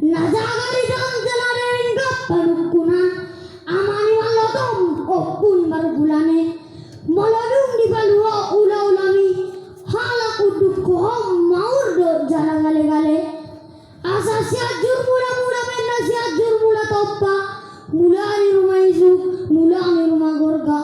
Najagari dalam jalanan panukunan amani walotom opun margulane maladung di balua ula-ulami halak uduk kohom maur do jalan gale-gale asa siajur mula-mula menna siajur mula toppa mula ni rumah isu mula ni rumah gorga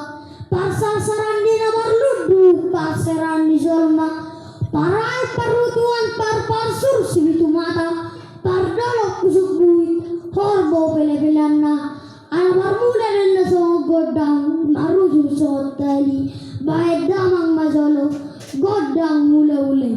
pasar sarandi namar ludu pasaran di zolma parai parutuan par-parsur sibitu mata pardolok kusuk buit horbo pele-pelanna almar muda dan naso godang marujur sotali baik damang mazolo godang mula-ule.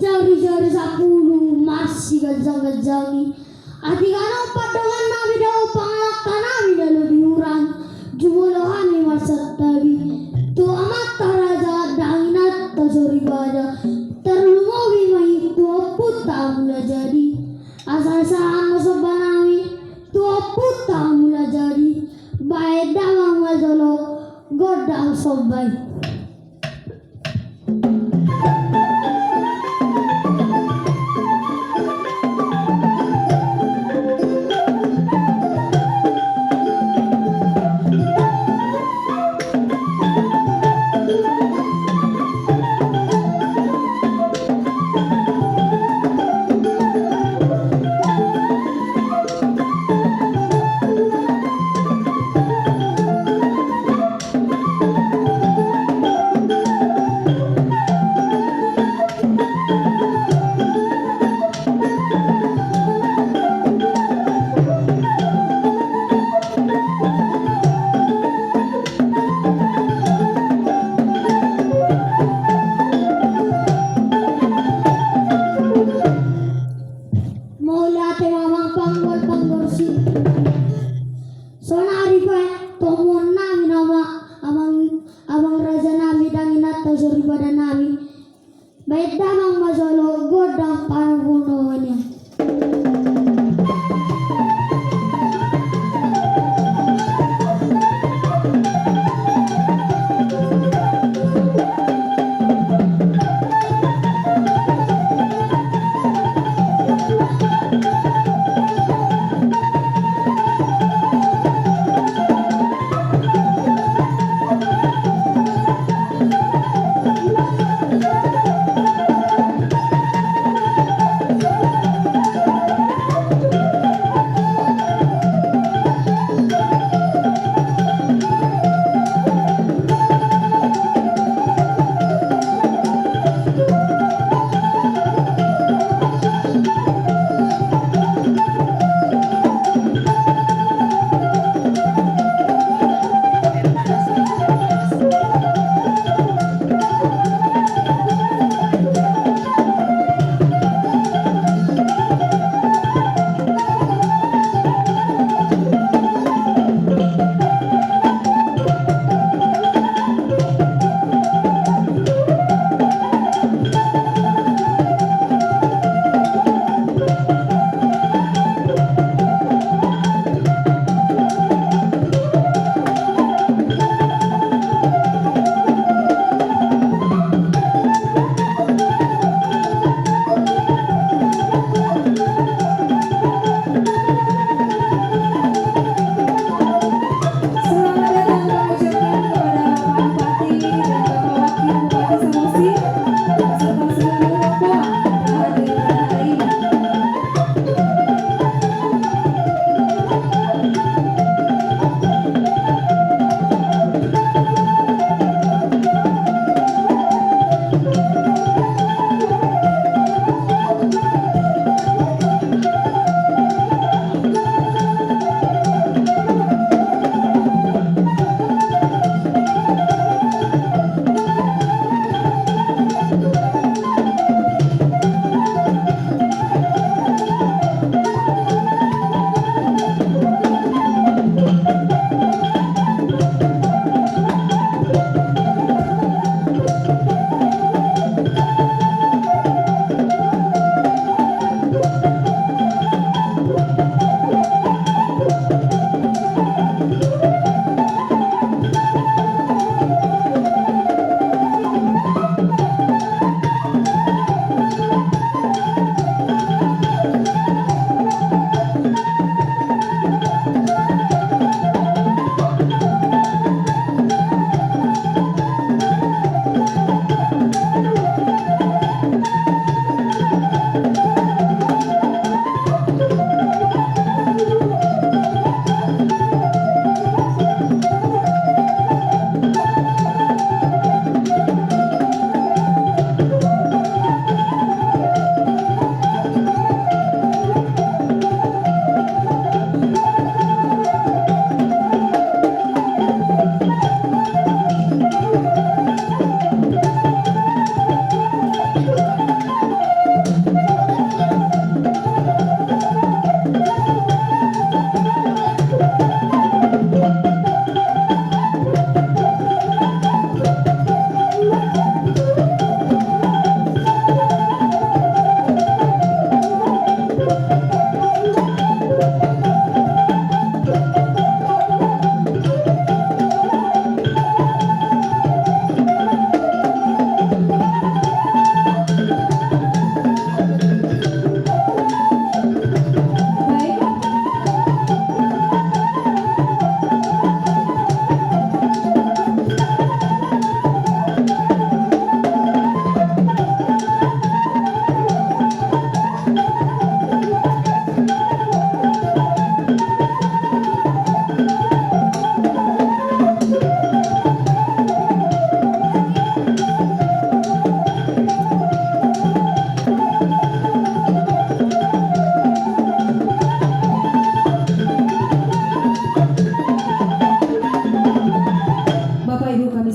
Jari-jari 10 masih gajang-gajangi atikana padongan nabi daw pangalakkan nabi dalam diurang jumulahan ni masatabi tu amat taraja danginat tasori bada terlumogi mahi tua puta mula jadi asal-asalan masabanami tua puta mula jadi baik damang mazolo godang sobai. Sonari pa tomon nami nama abang raja nami danginat tasori pada nami baik damang mazolo godang panagunanya.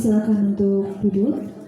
silakan untuk duduk.